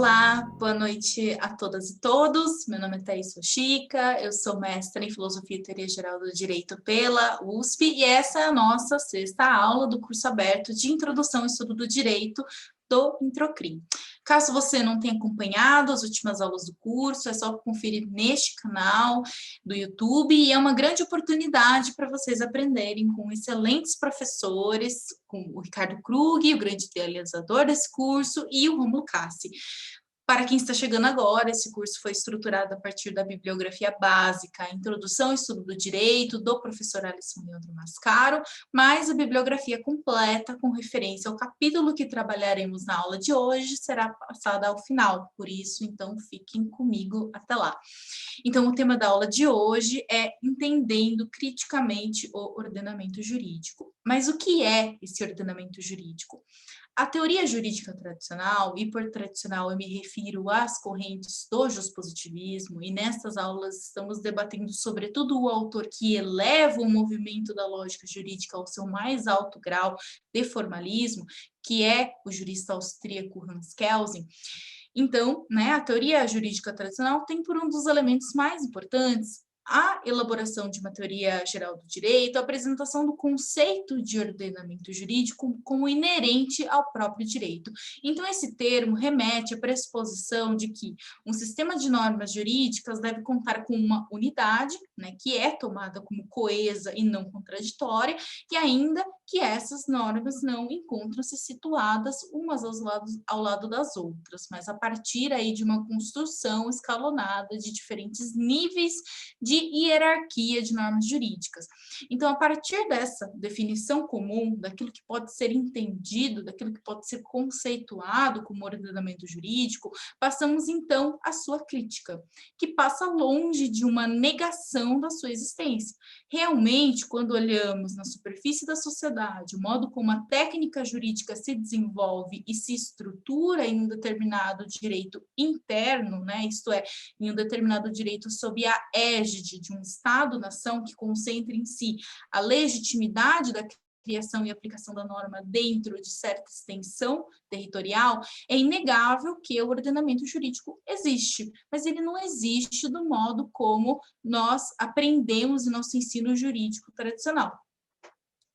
Olá, boa noite a todas e todos. Meu nome é Thaís Fuxica, eu sou mestra em Filosofia e Teoria Geral do Direito pela USP e essa é a nossa sexta aula do curso aberto de Introdução ao Estudo do Direito do Introcrim. Caso você não tenha acompanhado as últimas aulas do curso, é só conferir neste canal do YouTube e é uma grande oportunidade para vocês aprenderem com excelentes professores, com o Ricardo Krug, o grande idealizador desse curso, e o Rômulo Cassi. Para quem está chegando agora, esse curso foi estruturado a partir da bibliografia básica, Introdução ao Estudo do Direito, do professor Alisson Leandro Mascaro, mais a bibliografia completa, com referência ao capítulo que trabalharemos na aula de hoje, será passada ao final, por isso, então, fiquem comigo até lá. Então, o tema da aula de hoje é Entendendo Criticamente o Ordenamento Jurídico. Mas o que é esse ordenamento jurídico? A teoria jurídica tradicional, e por tradicional eu me refiro às correntes do juspositivismo, e nestas aulas estamos debatendo sobretudo o autor que eleva o movimento da lógica jurídica ao seu mais alto grau de formalismo, que é o jurista austríaco Hans Kelsen. Então, a teoria jurídica tradicional tem por um dos elementos mais importantes a elaboração de uma teoria geral do direito, a apresentação do conceito de ordenamento jurídico como inerente ao próprio direito. Então, esse termo remete à pressuposição de que um sistema de normas jurídicas deve contar com uma unidade, que é tomada como coesa e não contraditória, e ainda que essas normas não encontram-se situadas umas ao lado das outras, mas a partir aí de uma construção escalonada de diferentes níveis de hierarquia de normas jurídicas. Então, a partir dessa definição comum, daquilo que pode ser entendido, daquilo que pode ser conceituado como ordenamento jurídico, passamos então à sua crítica, que passa longe de uma negação da sua existência. Realmente, quando olhamos na superfície da sociedade, o modo como a técnica jurídica se desenvolve e se estrutura em um determinado direito interno, isto é, em um determinado direito sob a égide de um Estado-nação que concentra em si a legitimidade da criação e aplicação da norma dentro de certa extensão territorial, é inegável que o ordenamento jurídico existe, mas ele não existe do modo como nós aprendemos em nosso ensino jurídico tradicional.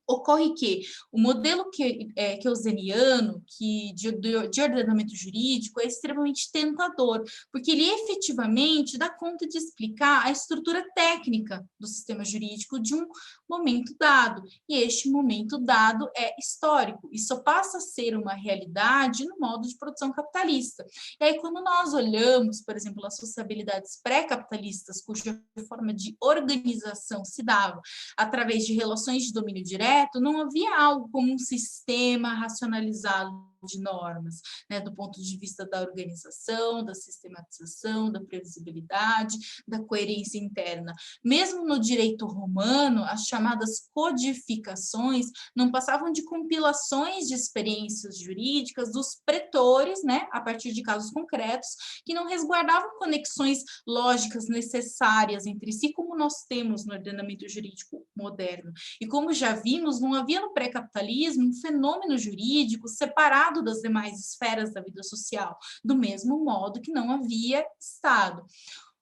Ocorre que o modelo keynesiano de ordenamento jurídico é extremamente tentador, porque ele efetivamente dá conta de explicar a estrutura técnica do sistema jurídico de um momento dado, e este momento dado é histórico, e só passa a ser uma realidade no modo de produção capitalista. E aí, quando nós olhamos, por exemplo, as sociabilidades pré-capitalistas, cuja forma de organização se dava através de relações de domínio direto, não havia algo como um sistema racionalizado de normas, do ponto de vista da organização, da sistematização, da previsibilidade, da coerência interna. Mesmo no direito romano, as chamadas codificações não passavam de compilações de experiências jurídicas dos pretores, a partir de casos concretos, que não resguardavam conexões lógicas necessárias entre si, como nós temos no ordenamento jurídico moderno. E como já vimos, não havia no pré-capitalismo um fenômeno jurídico separado das demais esferas da vida social, do mesmo modo que não havia Estado.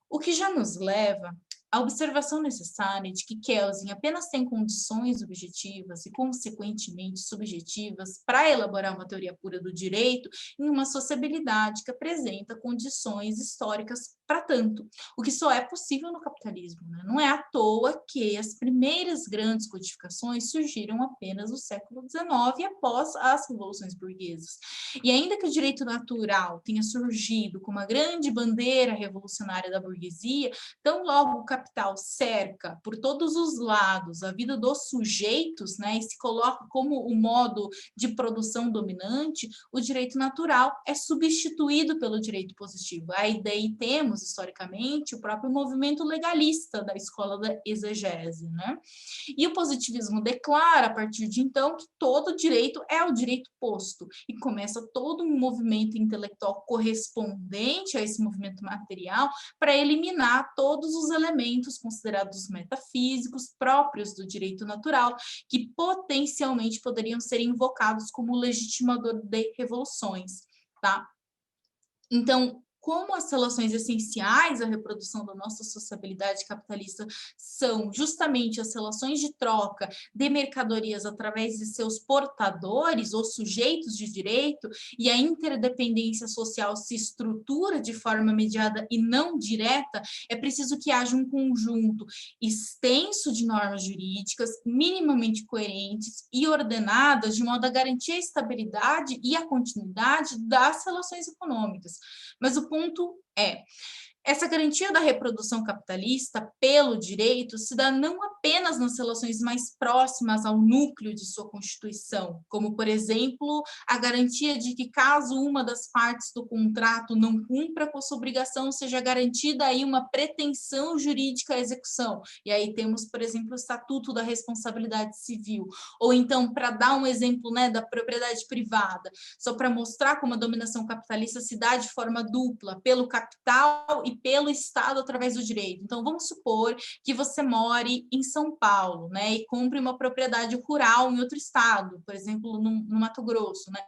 O que já nos leva à observação necessária de que Kelsen apenas tem condições objetivas e, consequentemente, subjetivas para elaborar uma teoria pura do direito em uma sociabilidade que apresenta condições históricas para tanto, o que só é possível no capitalismo. Não é à toa que as primeiras grandes codificações surgiram apenas no século XIX, após as revoluções burguesas. E ainda que o direito natural tenha surgido como uma grande bandeira revolucionária da burguesia, tão logo o capital cerca por todos os lados a vida dos sujeitos, e se coloca como o modo de produção dominante, o direito natural é substituído pelo direito positivo. Aí daí temos, historicamente, o próprio movimento legalista da escola da exegese. E o positivismo declara, a partir de então, que todo direito é o direito posto, e começa todo um movimento intelectual correspondente a esse movimento material para eliminar todos os elementos considerados metafísicos próprios do direito natural, que potencialmente poderiam ser invocados como legitimador de revoluções. Então, como as relações essenciais à reprodução da nossa sociabilidade capitalista são justamente as relações de troca de mercadorias através de seus portadores ou sujeitos de direito, e a interdependência social se estrutura de forma mediada e não direta, é preciso que haja um conjunto extenso de normas jurídicas, minimamente coerentes e ordenadas, de modo a garantir a estabilidade e a continuidade das relações econômicas. Mas o ponto é, essa garantia da reprodução capitalista pelo direito se dá não apenas nas relações mais próximas ao núcleo de sua constituição, como, por exemplo, a garantia de que, caso uma das partes do contrato não cumpra com sua obrigação, seja garantida aí uma pretensão jurídica à execução. E aí temos, por exemplo, o Estatuto da Responsabilidade Civil. Ou então, para dar um exemplo, né, da propriedade privada, só para mostrar como a dominação capitalista se dá de forma dupla, pelo capital e pelo Estado através do direito. Então, vamos supor que você more em São Paulo, né, e compre uma propriedade rural em outro estado, por exemplo, no Mato Grosso, né?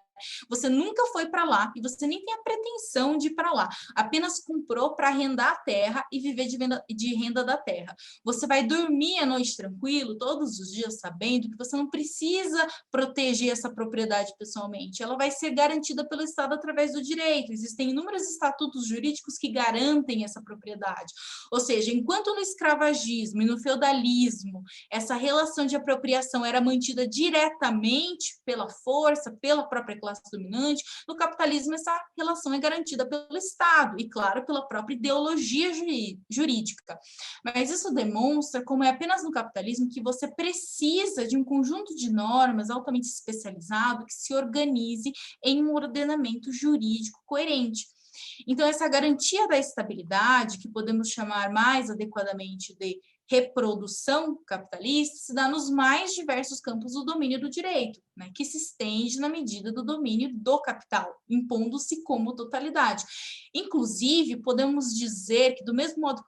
Você nunca foi para lá e você nem tem a pretensão de ir para lá, apenas comprou para arrendar a terra e viver de renda da terra. Você vai dormir à noite tranquilo, todos os dias, sabendo que você não precisa proteger essa propriedade pessoalmente, ela vai ser garantida pelo Estado através do direito. Existem inúmeros estatutos jurídicos que garantem essa propriedade. Ou seja, enquanto no escravagismo e no feudalismo essa relação de apropriação era mantida diretamente pela força, pela própria classe dominante, no capitalismo essa relação é garantida pelo Estado e, claro, pela própria ideologia jurídica. Mas isso demonstra como é apenas no capitalismo que você precisa de um conjunto de normas altamente especializado que se organize em um ordenamento jurídico coerente. Então, essa garantia da estabilidade, que podemos chamar mais adequadamente de reprodução capitalista, se dá nos mais diversos campos do domínio do direito, né, que se estende na medida do domínio do capital, impondo-se como totalidade. Inclusive, podemos dizer que, do mesmo modo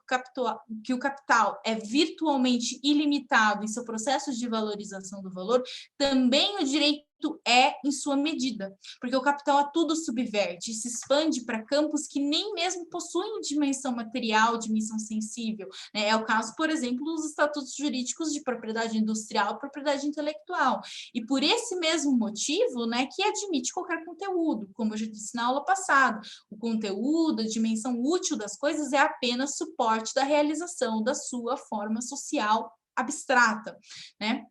que o capital é virtualmente ilimitado em seu processo de valorização do valor, também o direito é em sua medida, porque o capital a tudo subverte e se expande para campos que nem mesmo possuem dimensão material, dimensão sensível, né? É o caso, por exemplo, dos estatutos jurídicos de propriedade industrial e propriedade intelectual. E por esse mesmo motivo, né, que admite qualquer conteúdo, como eu já disse na aula passada, o conteúdo, a dimensão útil das coisas é apenas suporte da realização da sua forma social abstrata, né?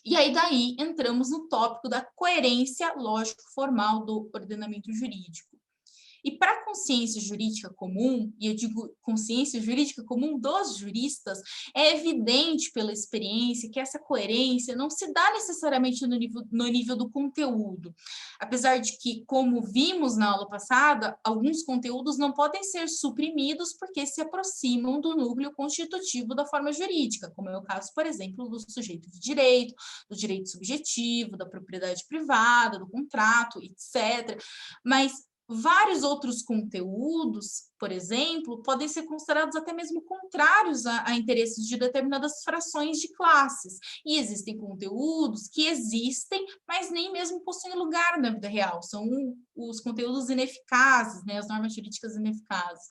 E aí, daí, entramos no tópico da coerência lógico-formal do ordenamento jurídico. E para a consciência jurídica comum, e eu digo consciência jurídica comum dos juristas, é evidente pela experiência que essa coerência não se dá necessariamente no nível do conteúdo. Apesar de que, como vimos na aula passada, alguns conteúdos não podem ser suprimidos porque se aproximam do núcleo constitutivo da forma jurídica, como é o caso, por exemplo, do sujeito de direito, do direito subjetivo, da propriedade privada, do contrato, etc. Mas vários outros conteúdos, por exemplo, podem ser considerados até mesmo contrários a interesses de determinadas frações de classes. E existem conteúdos que existem, mas nem mesmo possuem lugar na vida real. São os conteúdos ineficazes, né, as normas jurídicas ineficazes.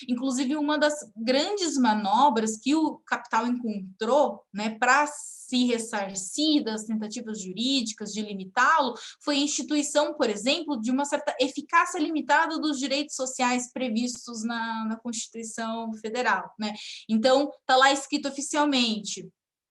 Inclusive, uma das grandes manobras que o capital encontrou, né, para se ressarcir das tentativas jurídicas de limitá-lo, foi a instituição, por exemplo, de uma certa eficácia limitada dos direitos sociais previstos na Constituição Federal, né? Então, está lá escrito oficialmente.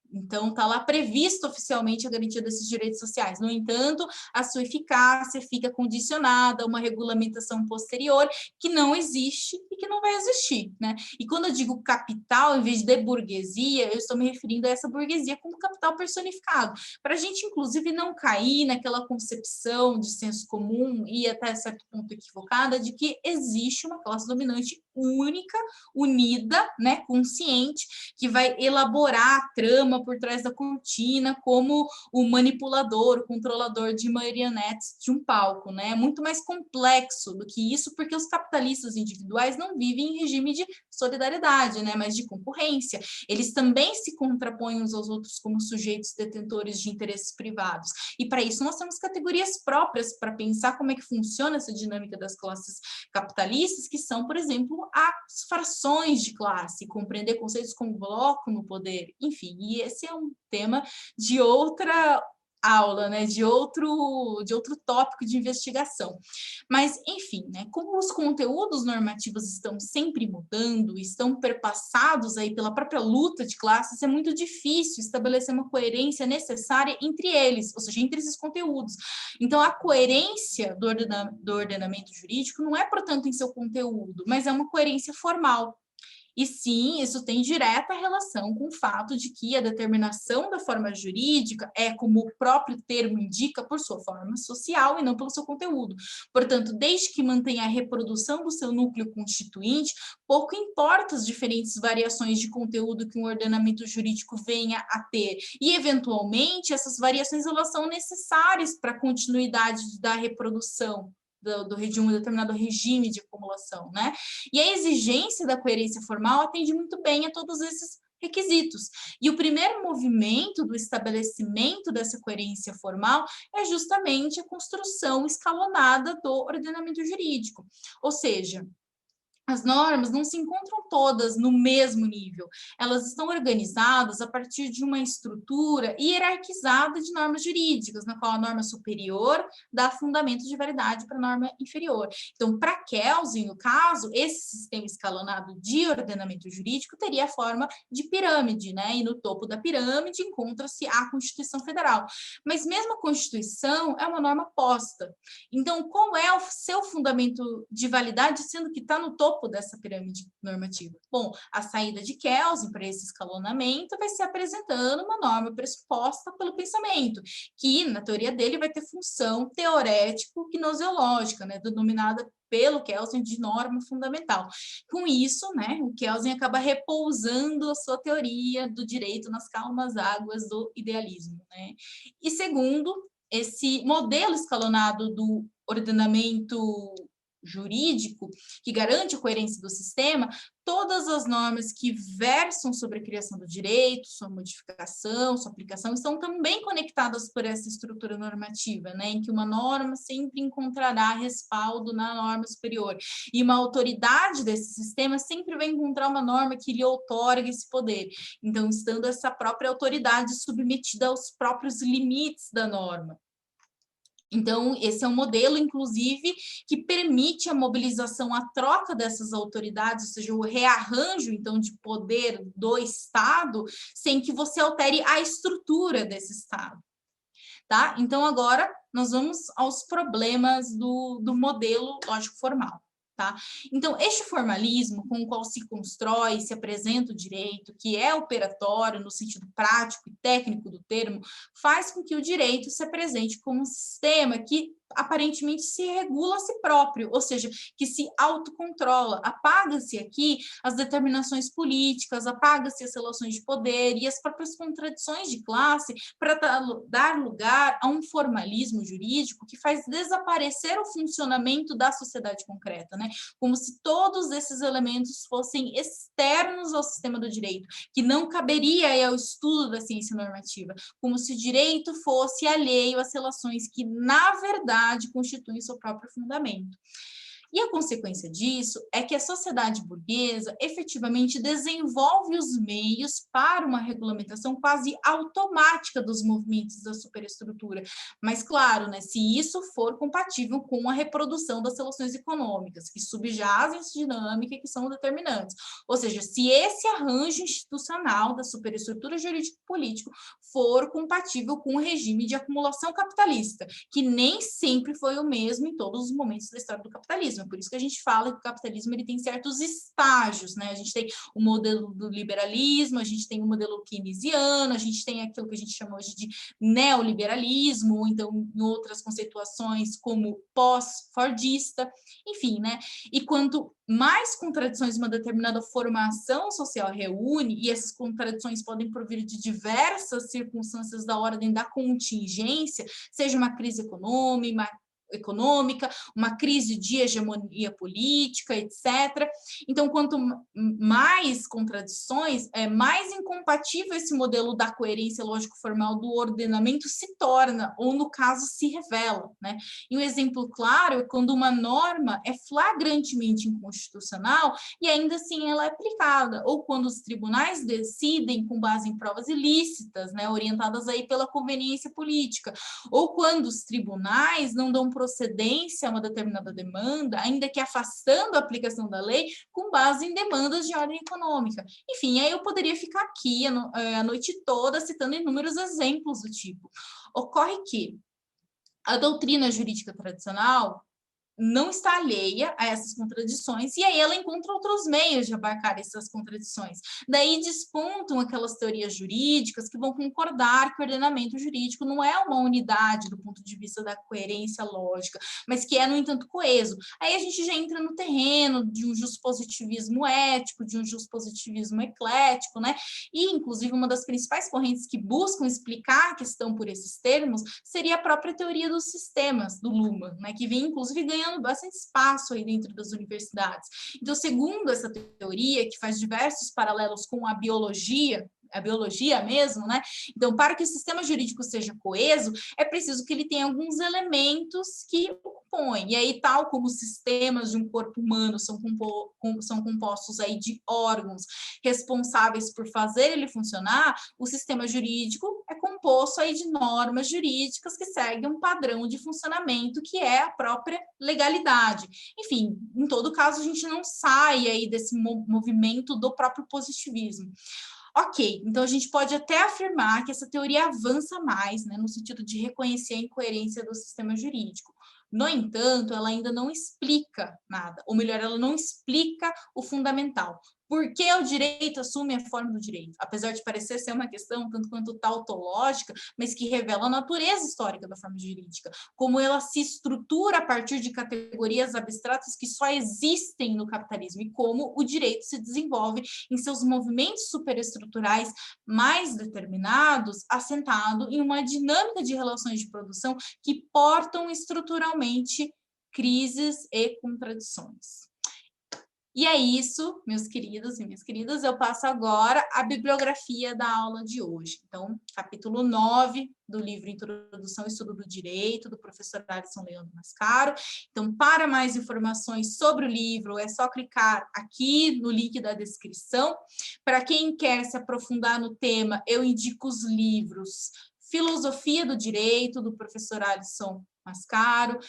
Então, está lá previsto oficialmente a garantia desses direitos sociais. No entanto, a sua eficácia fica condicionada a uma regulamentação posterior que não existe e que não vai existir, né? E quando eu digo capital, em vez de burguesia, eu estou me referindo a essa burguesia como capital personificado, para a gente, inclusive, não cair naquela concepção de senso comum e até certo ponto equivocada de que existe uma classe dominante única, unida, né, consciente, que vai elaborar a trama por trás da cortina como o manipulador, o controlador de marionetes de um palco, né? É muito mais complexo do que isso, porque os capitalistas individuais não vivem em regime de solidariedade, né? Mas de concorrência. Eles também se contrapõem uns aos outros como sujeitos detentores de interesses privados. E para isso nós temos categorias próprias para pensar como é que funciona essa dinâmica das classes capitalistas, que são, por exemplo, as frações de classe, compreender conceitos como bloco no poder, enfim, e esse é um tema de outra aula, né, de outro tópico de investigação. Mas, enfim, né, como os conteúdos normativos estão sempre mudando, estão perpassados aí pela própria luta de classes, é muito difícil estabelecer uma coerência necessária entre eles, ou seja, entre esses conteúdos. Então, a coerência do ordenamento jurídico não é, portanto, em seu conteúdo, mas é uma coerência formal. E sim, isso tem direta relação com o fato de que a determinação da forma jurídica é, como o próprio termo indica, por sua forma social e não pelo seu conteúdo. Portanto, desde que mantenha a reprodução do seu núcleo constituinte, pouco importa as diferentes variações de conteúdo que um ordenamento jurídico venha a ter. E, eventualmente, essas variações elas são necessárias para a continuidade da reprodução de um determinado regime de acumulação, né? E a exigência da coerência formal atende muito bem a todos esses requisitos. E o primeiro movimento do estabelecimento dessa coerência formal é justamente a construção escalonada do ordenamento jurídico. Ou seja, as normas não se encontram todas no mesmo nível. Elas estão organizadas a partir de uma estrutura hierarquizada de normas jurídicas, na qual a norma superior dá fundamento de validade para a norma inferior. Então, para Kelsen, no caso, esse sistema escalonado de ordenamento jurídico teria a forma de pirâmide, né? E no topo da pirâmide encontra-se a Constituição Federal. Mas mesmo a Constituição é uma norma posta. Então, qual é o seu fundamento de validade, sendo que está no topo dessa pirâmide normativa? Bom, a saída de Kelsen para esse escalonamento vai ser apresentando uma norma pressuposta pelo pensamento, que, na teoria dele, vai ter função teorético-gnoseológica, né, denominada pelo Kelsen de norma fundamental. Com isso, né, o Kelsen acaba repousando a sua teoria do direito nas calmas águas do idealismo, né? E segundo, esse modelo escalonado do ordenamento jurídico, que garante a coerência do sistema, todas as normas que versam sobre a criação do direito, sua modificação, sua aplicação, estão também conectadas por essa estrutura normativa, né, em que uma norma sempre encontrará respaldo na norma superior. E uma autoridade desse sistema sempre vai encontrar uma norma que lhe outorga esse poder. Então, estando essa própria autoridade submetida aos próprios limites da norma. Então, esse é um modelo, inclusive, que permite a mobilização, a troca dessas autoridades, ou seja, o rearranjo, então, de poder do Estado, sem que você altere a estrutura desse Estado. Tá? Então, agora, nós vamos aos problemas do modelo lógico-formal. Tá? Então, este formalismo com o qual se constrói e se apresenta o direito, que é operatório no sentido prático e técnico do termo, faz com que o direito se apresente como um sistema que aparentemente se regula a si próprio, ou seja, que se autocontrola. Apaga-se aqui as determinações políticas, apaga-se as relações de poder e as próprias contradições de classe para dar lugar a um formalismo jurídico que faz desaparecer o funcionamento da sociedade concreta, né? Como se todos esses elementos fossem externos ao sistema do direito, que não caberia ao estudo da ciência normativa, como se o direito fosse alheio às relações que, na verdade, constituem seu próprio fundamento. E a consequência disso é que a sociedade burguesa efetivamente desenvolve os meios para uma regulamentação quase automática dos movimentos da superestrutura. Mas, claro, né, se isso for compatível com a reprodução das relações econômicas, que subjazem essa dinâmica e que são determinantes. Ou seja, se esse arranjo institucional da superestrutura jurídico-político for compatível com o regime de acumulação capitalista, que nem sempre foi o mesmo em todos os momentos da história do capitalismo. capitalismo. Por isso que a gente fala que o capitalismo ele tem certos estágios, né? A gente tem o modelo do liberalismo, a gente tem o modelo keynesiano, a gente tem aquilo que a gente chama hoje de neoliberalismo, ou então em outras conceituações como pós-fordista, enfim, né? E quanto mais contradições uma determinada formação social reúne, e essas contradições podem provir de diversas circunstâncias da ordem da contingência, seja uma crise econômica, uma crise de hegemonia política, etc. Então, quanto mais contradições, mais incompatível esse modelo da coerência lógico-formal do ordenamento se torna, ou no caso se revela, né? E um exemplo claro é quando uma norma é flagrantemente inconstitucional e ainda assim ela é aplicada, ou quando os tribunais decidem com base em provas ilícitas, né, orientadas aí pela conveniência política, ou quando os tribunais não dão procedência a uma determinada demanda, ainda que afastando a aplicação da lei com base em demandas de ordem econômica. Enfim, aí eu poderia ficar aqui a noite toda citando inúmeros exemplos do tipo. Ocorre que a doutrina jurídica tradicional não está alheia a essas contradições, e aí ela encontra outros meios de abarcar essas contradições. Daí despontam aquelas teorias jurídicas que vão concordar que o ordenamento jurídico não é uma unidade do ponto de vista da coerência lógica, mas que é, no entanto, coeso. Aí a gente já entra no terreno de um justpositivismo ético, de um justpositivismo eclético, né? E, inclusive, uma das principais correntes que buscam explicar a questão por esses termos seria a própria teoria dos sistemas, do Luhmann, né? Que vem, inclusive, ganhando bastante espaço aí dentro das universidades. Então, segundo essa teoria, que faz diversos paralelos com a biologia mesmo, né? Então, para que o sistema jurídico seja coeso, é preciso que ele tenha alguns elementos que o compõem. E aí, tal como os sistemas de um corpo humano são compostos aí de órgãos responsáveis por fazer ele funcionar, o sistema jurídico é composto aí de normas jurídicas que seguem um padrão de funcionamento que é a própria legalidade. Enfim, em todo caso, a gente não sai aí desse movimento do próprio positivismo. Ok, então a gente pode até afirmar que essa teoria avança mais, né, no sentido de reconhecer a incoerência do sistema jurídico. No entanto, ela ainda não explica nada, ou melhor, ela não explica o fundamental. Por que o direito assume a forma do direito? Apesar de parecer ser uma questão tanto quanto tautológica, mas que revela a natureza histórica da forma jurídica, como ela se estrutura a partir de categorias abstratas que só existem no capitalismo, e como o direito se desenvolve em seus movimentos superestruturais mais determinados, assentado em uma dinâmica de relações de produção que portam estruturalmente crises e contradições. E é isso, meus queridos e minhas queridas, eu passo agora a bibliografia da aula de hoje. Então, capítulo 9 do livro Introdução ao Estudo do Direito, do professor Alisson Leandro Mascaro. Então, para mais informações sobre o livro, é só clicar aqui no link da descrição. Para quem quer se aprofundar no tema, eu indico os livros Filosofia do Direito, do professor Alisson Mascaro,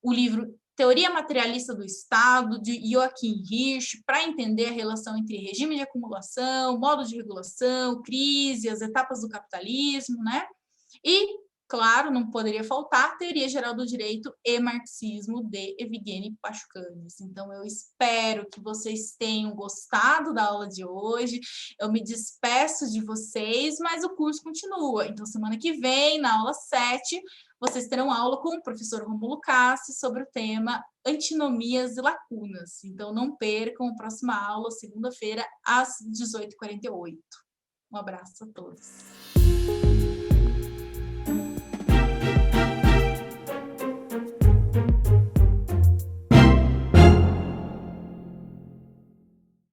o livro Teoria Materialista do Estado, de Joachim Hirsch, para entender a relação entre regime de acumulação, modo de regulação, crise, as etapas do capitalismo, né? E, claro, não poderia faltar Teoria Geral do Direito e Marxismo, de Evgeny Pashkanis. Então, eu espero que vocês tenham gostado da aula de hoje. Eu me despeço de vocês, mas o curso continua. Então, semana que vem, na aula 7, vocês terão aula com o professor Rômulo Cassi sobre o tema antinomias e lacunas. Então, não percam a próxima aula, segunda-feira, às 18h48. Um abraço a todos.